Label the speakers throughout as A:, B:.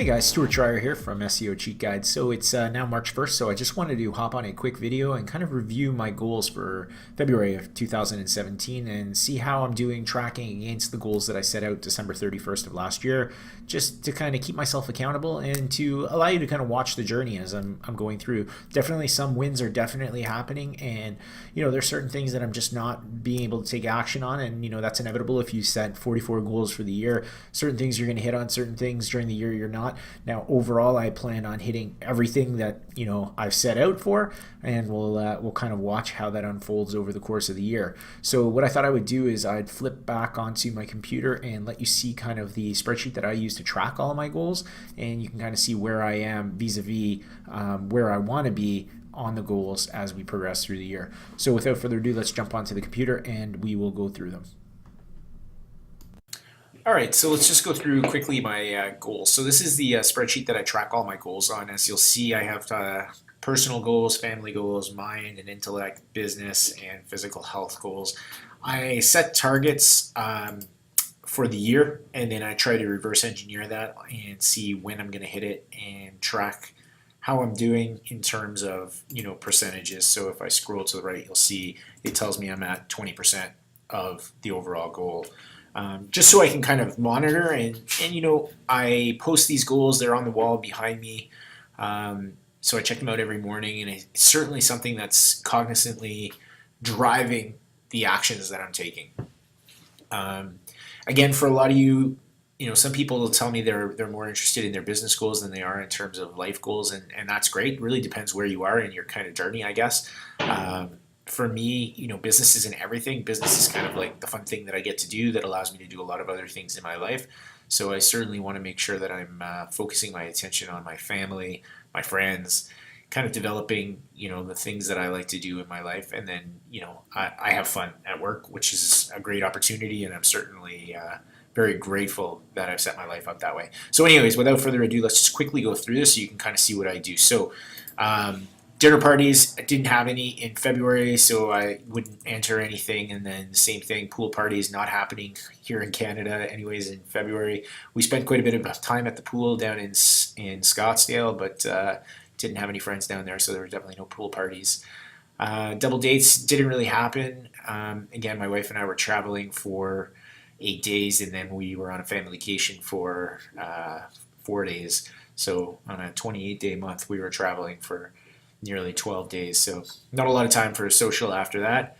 A: Hey guys, Stuart Dreyer here from SEO Cheat Guides. So it's now March 1st, so I just wanted to hop on a quick video and kind of review my goals for February of 2017 and see how I'm doing tracking against the goals that I set out December 31st of last year, just to kind of keep myself accountable and to allow you to kind of watch the journey as I'm going through. Definitely some wins are definitely happening, and there's certain things that I'm just not being able to take action on, and that's inevitable if you set 44 goals for the year. Certain things you're going to hit on, certain things during the year you're not. Now, overall, I plan on hitting everything that I've set out for, and we'll kind of watch how that unfolds over the course of the year. So, what I thought I would do is I'd flip back onto my computer and let you see kind of the spreadsheet that I use to track all of my goals, and you can kind of see where I am vis-a-vis where I want to be on the goals as we progress through the year. So, without further ado, let's jump onto the computer and we will go through them. All right, so let's just go through quickly my goals. So this is the spreadsheet that I track all my goals on. As you'll see, I have personal goals, family goals, mind and intellect, business, and physical health goals. I set targets for the year, and then I try to reverse engineer that and see when I'm going to hit it and track how I'm doing in terms of percentages. So if I scroll to the right, you'll see it tells me I'm at 20% of the overall goal. Just so I can kind of monitor and I post these goals, they're on the wall behind me, so I check them out every morning, and it's certainly something that's cognizantly driving the actions that I'm taking. Again, for a lot of you, some people will tell me they're more interested in their business goals than they are in terms of life goals, and that's great. It really depends where you are in your kind of journey, I guess. For me, business isn't everything. Business is kind of like the fun thing that I get to do that allows me to do a lot of other things in my life. So I certainly want to make sure that I'm focusing my attention on my family, my friends, kind of developing, the things that I like to do in my life. And then, I have fun at work, which is a great opportunity. And I'm certainly very grateful that I've set my life up that way. So anyways, without further ado, let's just quickly go through this so you can kind of see what I do. So, dinner parties, I didn't have any in February, so I wouldn't enter anything. And then the same thing, pool parties not happening here in Canada anyways in February. We spent quite a bit of time at the pool down in Scottsdale, but didn't have any friends down there, so there were definitely no pool parties. Double dates didn't really happen. Again, my wife and I were traveling for 8 days, and then we were on a family vacation for 4 days. So on a 28-day month, we were traveling for nearly 12 days, so not a lot of time for a social after that.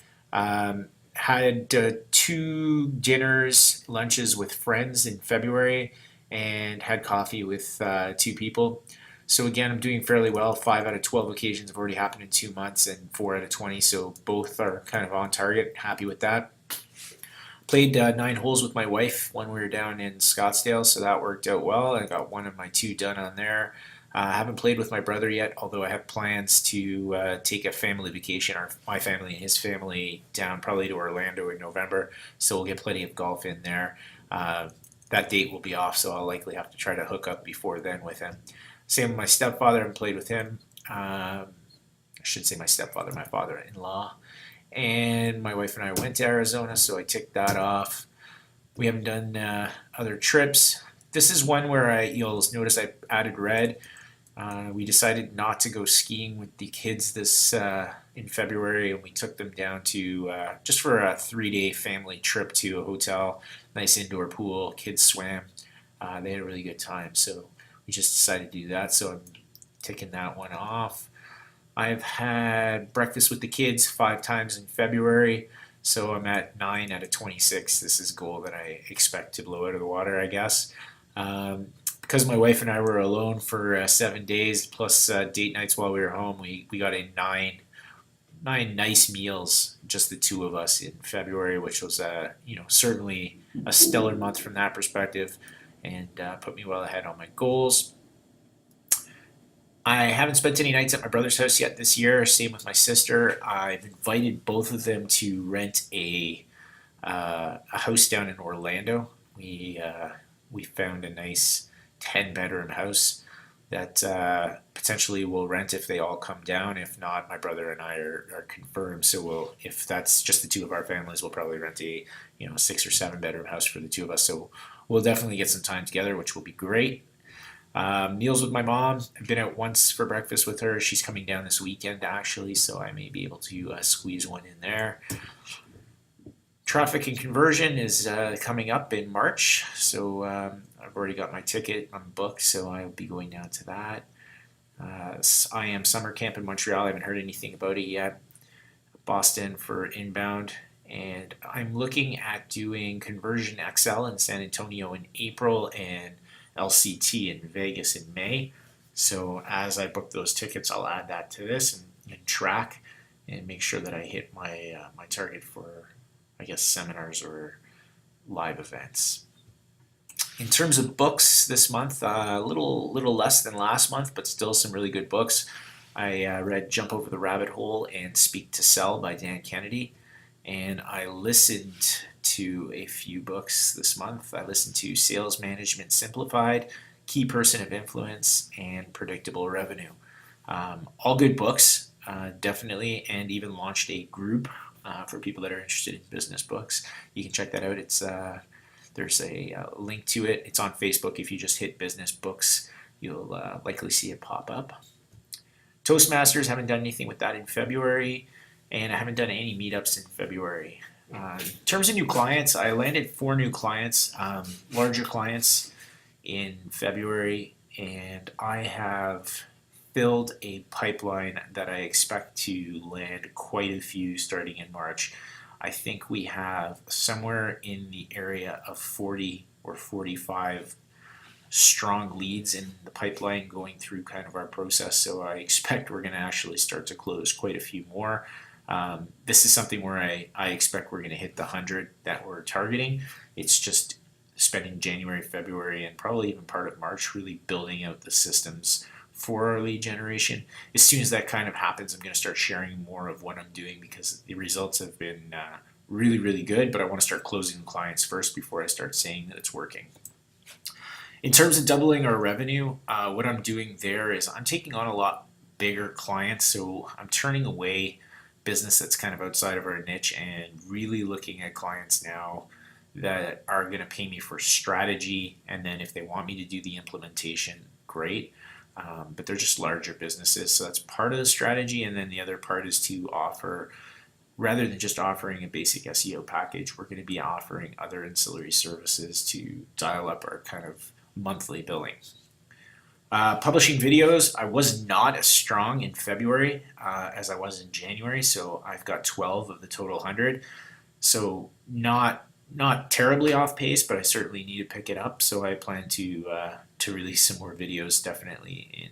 A: Had 2 dinners, lunches with friends in February, and had coffee with 2 people. So again, I'm doing fairly well. 5 out of 12 occasions have already happened in 2 months, and 4 out of 20, so both are kind of on target. Happy with that. Played 9 holes with my wife when we were down in Scottsdale, so that worked out well. I got 1 of my 2 done on there. I haven't played with my brother yet, although I have plans to take a family vacation, my family and his family, down probably to Orlando in November, so we'll get plenty of golf in there. That date will be off, so I'll likely have to try to hook up before then with him. Same with my stepfather, I haven't played with him. I should say my stepfather, my father-in-law. And my wife and I went to Arizona, so I ticked that off. We haven't done other trips. This is one where you'll notice I added red. We decided not to go skiing with the kids this in February, and we took them down to just for a 3-day family trip to a hotel, nice indoor pool, kids swam. They had a really good time, so we just decided to do that, so I'm taking that one off. I've had breakfast with the kids 5 times in February, so I'm at 9 out of 26. This is a goal that I expect to blow out of the water, I guess. Because my wife and I were alone for 7 days, plus date nights while we were home, we got in nine nice meals, just the 2 of us in February, which was certainly a stellar month from that perspective, and put me well ahead on my goals. I haven't spent any nights at my brother's house yet this year. Same with my sister. I've invited both of them to rent a house down in Orlando. We found a nice 10-bedroom house that potentially we'll rent if they all come down. If not, my brother and I are confirmed. So if that's just the 2 of our families, we'll probably rent a 6 or 7 bedroom house for the 2 of us. So we'll definitely get some time together, which will be great. Meals with my mom. I've been out once for breakfast with her. She's coming down this weekend actually, so I may be able to squeeze one in there. Traffic and conversion is coming up in March, so I've already got my ticket on the book, so I'll be going down to that. I am summer camp in Montreal. I haven't heard anything about it yet. Boston for inbound, and I'm looking at doing Conversion XL in San Antonio in April and LCT in Vegas in May. So as I book those tickets, I'll add that to this and track and make sure that I hit my target for, I guess, seminars or live events. In terms of books this month, a little less than last month, but still some really good books. I read Jump Over the Rabbit Hole and Speak to Sell by Dan Kennedy, and I listened to a few books this month. I listened to Sales Management Simplified, Key Person of Influence, and Predictable Revenue. All good books, definitely, and even launched a group for people that are interested in business books. You can check that out. There's a link to it. It's on Facebook. If you just hit business books, you'll likely see it pop up. Toastmasters, haven't done anything with that in February, and I haven't done any meetups in February. In terms of new clients, I landed 4 new clients, larger clients in February, and I have filled a pipeline that I expect to land quite a few starting in March. I think we have somewhere in the area of 40 or 45 strong leads in the pipeline going through kind of our process. So I expect we're going to actually start to close quite a few more. This is something where I expect we're going to hit the 100 that we're targeting. It's just spending January, February, and probably even part of March really building out the systems for our lead generation. As soon as that kind of happens, I'm going to start sharing more of what I'm doing because the results have been really good, but I want to start closing clients first before I start saying that it's working. In terms of doubling our revenue, what I'm doing there is I'm taking on a lot bigger clients, so I'm turning away business that's kind of outside of our niche and really looking at clients now that are going to pay me for strategy, and then if they want me to do the implementation, great. But they're just larger businesses, so that's part of the strategy. And then the other part is to offer, rather than just offering a basic SEO package, we're going to be offering other ancillary services to dial up our kind of monthly billing. Publishing videos, I was not as strong in February as I was in January, so I've got 12 of the total 100. So not terribly off pace, but I certainly need to pick it up. So I plan to release some more videos definitely in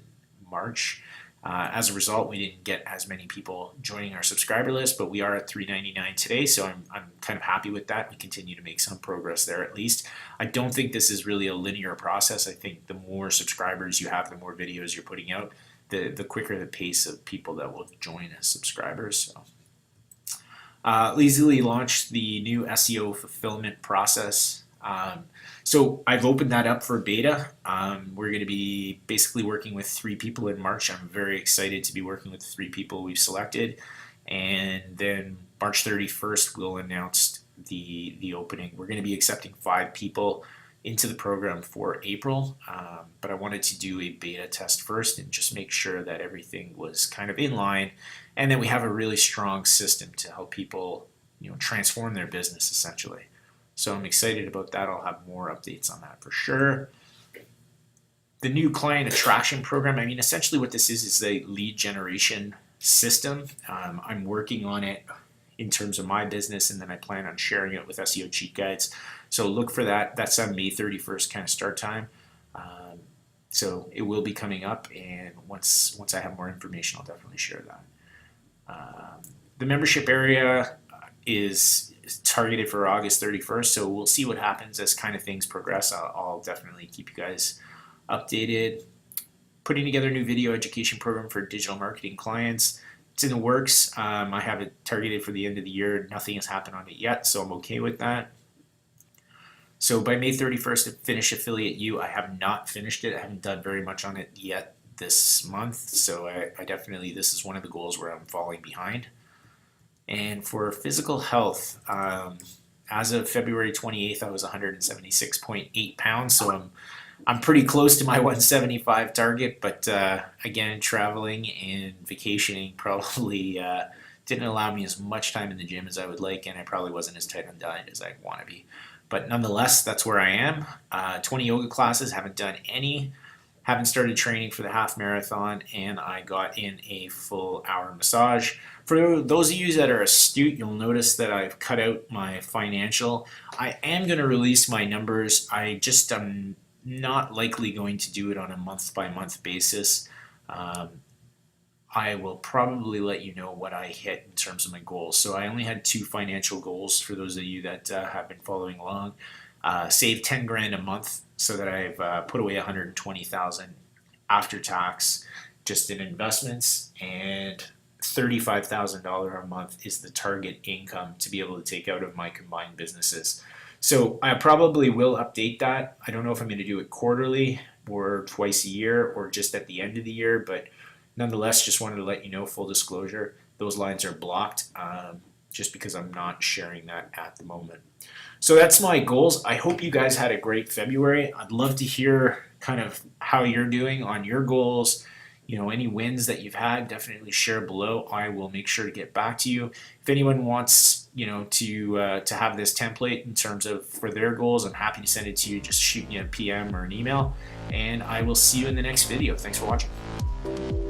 A: March. As a result, we didn't get as many people joining our subscriber list, but we are at 399 today, so I'm kind of happy with that. We continue to make some progress there at least. I don't think this is really a linear process. I think the more subscribers you have, the more videos you're putting out, the quicker the pace of people that will join as subscribers. So. Easily launched the new SEO fulfillment process. So I've opened that up for beta. We're going to be basically working with 3 people in March. I'm very excited to be working with the 3 people we've selected. And then March 31st, we'll announce the opening. We're going to be accepting 5 people into the program for April. But I wanted to do a beta test first and just make sure that everything was kind of in line. And then we have a really strong system to help people, transform their business essentially. So I'm excited about that. I'll have more updates on that for sure. The new client attraction program, essentially what this is a lead generation system. I'm working on it in terms of my business, and then I plan on sharing it with SEO Cheat Guides. So look for that. That's on May 31st kind of start time. So it will be coming up, and once I have more information, I'll definitely share that. The membership area is targeted for August 31st, so we'll see what happens as kind of things progress. I'll definitely keep you guys updated. Putting together a new video education program for digital marketing clients. It's in the works. I have it targeted for the end of the year. Nothing has happened on it yet, so I'm okay with that. So by May 31st, to finish Affiliate U, I have not finished it. I haven't done very much on it yet this month, so I definitely, this is one of the goals where I'm falling behind. And for physical health, as of February 28th, I was 176.8 pounds, so I'm pretty close to my 175 target, but again, traveling and vacationing probably didn't allow me as much time in the gym as I would like, and I probably wasn't as tight on diet as I want to be. But nonetheless, that's where I am. 20 yoga classes, haven't done any. Haven't started training for the half marathon, and I got in a full hour massage. For those of you that are astute, you'll notice that I've cut out my financial. I am going to release my numbers. I just am not likely going to do it on a month by month basis. Um, I will probably let you know what I hit in terms of my goals. So I only had two financial goals for those of you that have been following along. Save 10 grand a month so that I've put away 120,000 after tax just in investments, and $35,000 a month is the target income to be able to take out of my combined businesses. So I probably will update that. I don't know if I'm going to do it quarterly or twice a year or just at the end of the year, but nonetheless, just wanted to let you know, full disclosure, those lines are blocked just because I'm not sharing that at the moment. So that's my goals. I hope you guys had a great February. I'd love to hear kind of how you're doing on your goals. Any wins that you've had, definitely share below. I will make sure to get back to you. If anyone wants, to have this template in terms of for their goals, I'm happy to send it to you. Just shoot me a PM or an email, and I will see you in the next video. Thanks for watching.